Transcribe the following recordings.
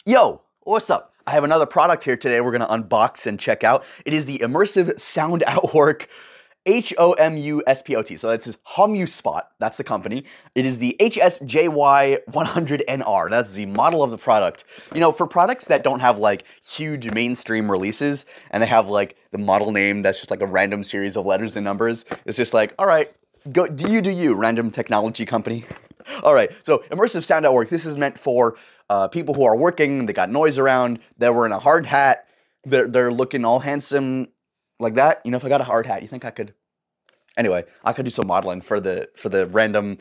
Yo, what's up? I have another product here today we're going to unbox and check out. It is the Immersive Sound at Work HomeSpot. So that's HomeSpot. That's the company. It is the HSJY100NR. That's the model of the product. You know, for products that don't have like huge mainstream releases and they have like the model name that's just like a random series of letters and numbers, it's just like, all right, go do you, random technology company. All right, so Immersive Sound at Work. This is meant for people who are working, they got noise around, they're wearing a hard hat, they're looking all handsome like that. You know, if I got a hard hat, you think I could... Anyway, I could do some modeling for the random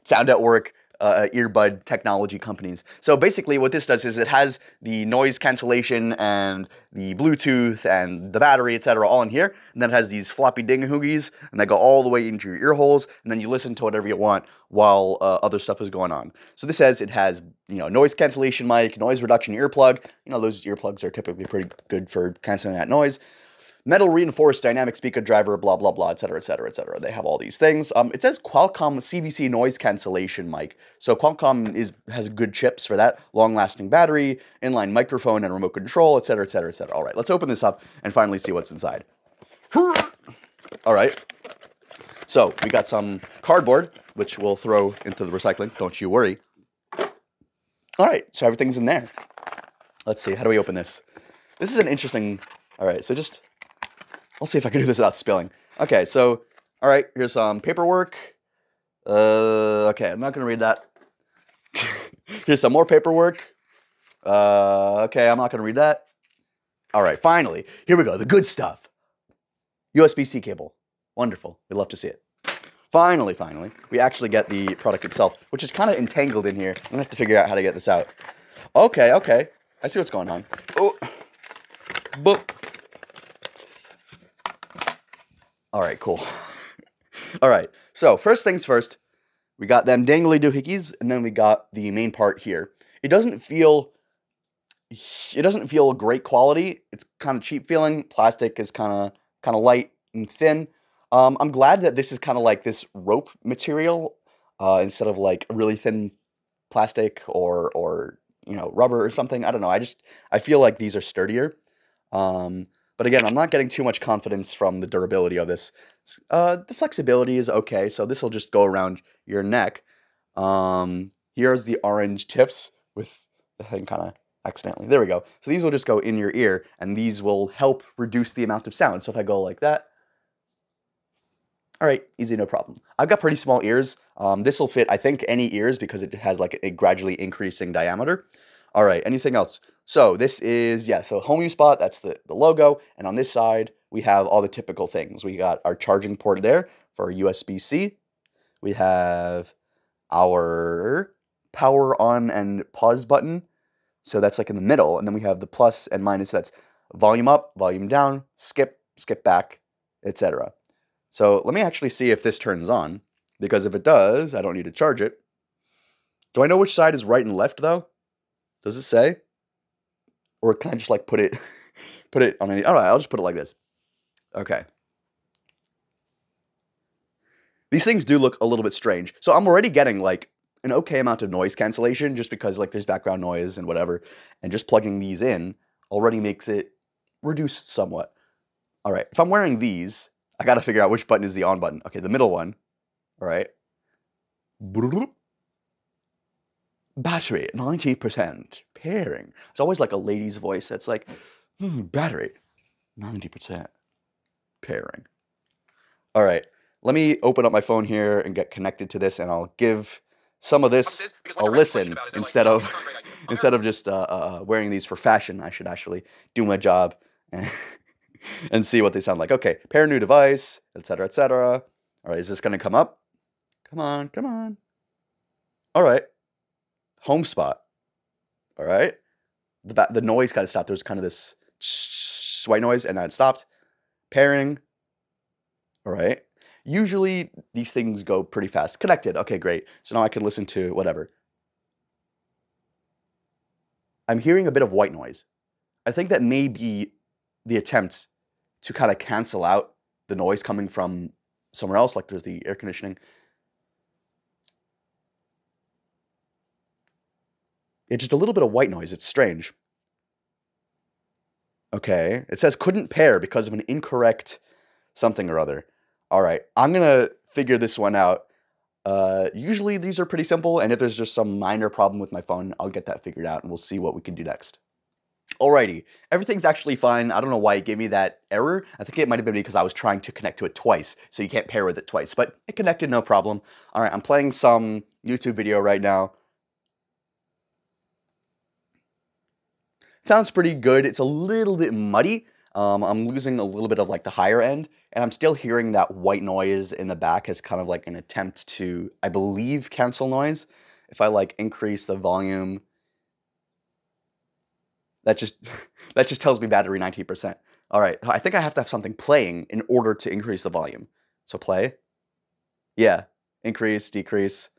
sound at work earbud technology companies. So basically what this does is it has the noise cancellation and the Bluetooth and the battery, etc. all in here. And then it has these floppy dinghoogies and they go all the way into your ear holes, and then you listen to whatever you want while other stuff is going on. So this says it has, you know, noise cancellation mic, noise reduction earplug. You know, those earplugs are typically pretty good for canceling that noise. Metal reinforced dynamic speaker driver, blah, blah, blah, etc., etc., etc. They have all these things. It says Qualcomm CVC noise cancellation mic. So Qualcomm has good chips for that. Long-lasting battery, inline microphone and remote control, etc., etc., etc. All right, let's open this up and finally see what's inside. All right. So we got some cardboard, which we'll throw into the recycling. Don't you worry. All right, so everything's in there. Let's see. How do we open this? This is an interesting... All right, so just... I'll see if I can do this without spilling. Okay, so, all right, here's some paperwork. Okay, I'm not going to read that. Here's some more paperwork. Okay, I'm not going to read that. All right, finally, here we go, the good stuff. USB-C cable. Wonderful. We'd love to see it. Finally, we actually get the product itself, which is kind of entangled in here. I'm going to have to figure out how to get this out. Okay. I see what's going on. Oh, boop. All right, cool. All right, so first things first, we got them dangly doohickeys, and then we got the main part here. It doesn't feel great quality. It's kind of cheap feeling. Plastic is kind of light and thin. I'm glad that this is kind of like this rope material instead of like a really thin plastic or you know, rubber or something. I don't know. I feel like these are sturdier. But again, I'm not getting too much confidence from the durability of this. The flexibility is okay, so this will just go around your neck. Here's the orange tips with the thing kind of accidentally. There we go. So these will just go in your ear, and these will help reduce the amount of sound. So if I go like that, all right, easy, no problem. I've got pretty small ears. This will fit, I think, any ears because it has like a gradually increasing diameter. All right, anything else? So this is, yeah, so HomeSpot, that's the logo. And on this side, we have all the typical things. We got our charging port there for USB-C. We have our power on and pause button. So that's like in the middle. And then we have the plus and minus. That's volume up, volume down, skip, skip back, etc. So let me actually see if this turns on. Because if it does, I don't need to charge it. Do I know which side is right and left, though? Does it say? Or can I just like put it on any... All right, I'll just put it like this. Okay. These things do look a little bit strange. So I'm already getting like an okay amount of noise cancellation just because like there's background noise and whatever. And just plugging these in already makes it reduced somewhat. All right, if I'm wearing these, I got to figure out which button is the on button. Okay, the middle one. All right. Battery, 90%. Pairing. It's always like a lady's voice that's like, battery, 90%. Pairing. All right, let me open up my phone here and get connected to this, and I'll give some of this a listen instead of just wearing these for fashion. I should actually do my job and see what they sound like. Okay, pair new device, etc., etc. All right, is this going to come up? Come on. All right. HomeSpot. All right. The noise kind of stopped. There was kind of this white noise, and now it stopped. Pairing. All right. Usually these things go pretty fast. Connected. Okay, great. So now I can listen to whatever. I'm hearing a bit of white noise. I think that may be the attempt to kind of cancel out the noise coming from somewhere else, like there's the air conditioning. It's just a little bit of white noise. It's strange. Okay. It says couldn't pair because of an incorrect something or other. All right. I'm going to figure this one out. Usually these are pretty simple, and if there's just some minor problem with my phone, I'll get that figured out, and we'll see what we can do next. Alrighty, everything's actually fine. I don't know why it gave me that error. I think it might have been because I was trying to connect to it twice, so you can't pair with it twice, but it connected, no problem. Alright, I'm playing some YouTube video right now. Sounds pretty good. It's a little bit muddy. I'm losing a little bit of like the higher end, and I'm still hearing that white noise in the back as kind of like an attempt to, I believe, cancel noise. If I like increase the volume, that just tells me battery 19%. All right, I think I have to have something playing in order to increase the volume. So play. Yeah, increase, decrease.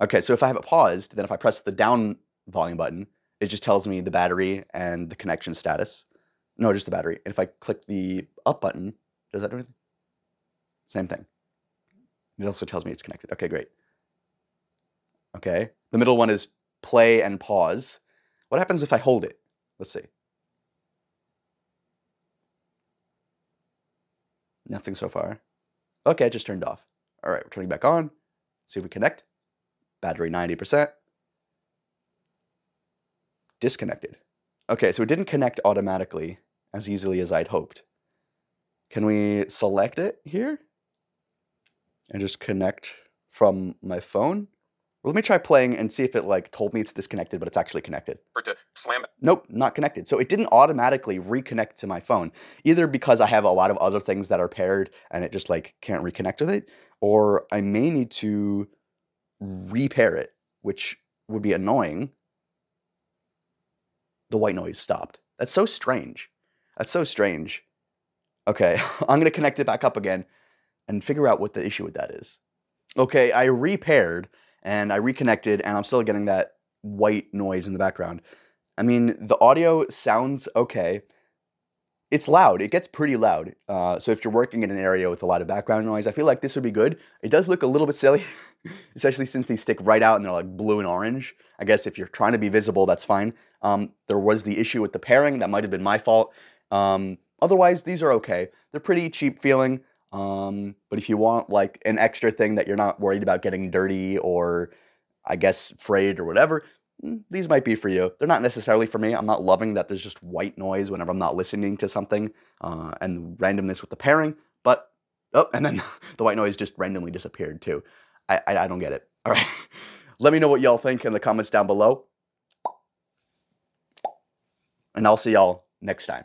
Okay, so if I have it paused, then if I press the down volume button, it just tells me the battery and the connection status. No, just the battery. And if I click the up button, does that do anything? Same thing. It also tells me it's connected. Okay, great. Okay, the middle one is play and pause. What happens if I hold it? Let's see. Nothing so far. Okay, it just turned off. All right, we're turning back on. See if we connect. Battery 90%. Disconnected. Okay, so it didn't connect automatically as easily as I'd hoped. Can we select it here? And just connect from my phone? Well, let me try playing and see if it like told me it's disconnected, but it's actually connected. Nope, not connected. So it didn't automatically reconnect to my phone, either because I have a lot of other things that are paired and it just like can't reconnect with it, or I may need to repair it, which would be annoying. The white noise stopped. That's so strange. That's so strange. Okay, I'm going to connect it back up again and figure out what the issue with that is. Okay, I repaired and I reconnected and I'm still getting that white noise in the background. I mean, the audio sounds okay. It's loud. It gets pretty loud. So if you're working in an area with a lot of background noise, I feel like this would be good. It does look a little bit silly, especially since they stick right out and they're like blue and orange. I guess if you're trying to be visible, that's fine. There was the issue with the pairing. That might have been my fault. Otherwise, these are okay. They're pretty cheap feeling. But if you want like an extra thing that you're not worried about getting dirty or I guess frayed or whatever, these might be for you. They're not necessarily for me. I'm not loving that there's just white noise whenever I'm not listening to something, and randomness with the pairing, but, oh, and then the white noise just randomly disappeared too. I don't get it. All right. Let me know what y'all think in the comments down below, and I'll see y'all next time.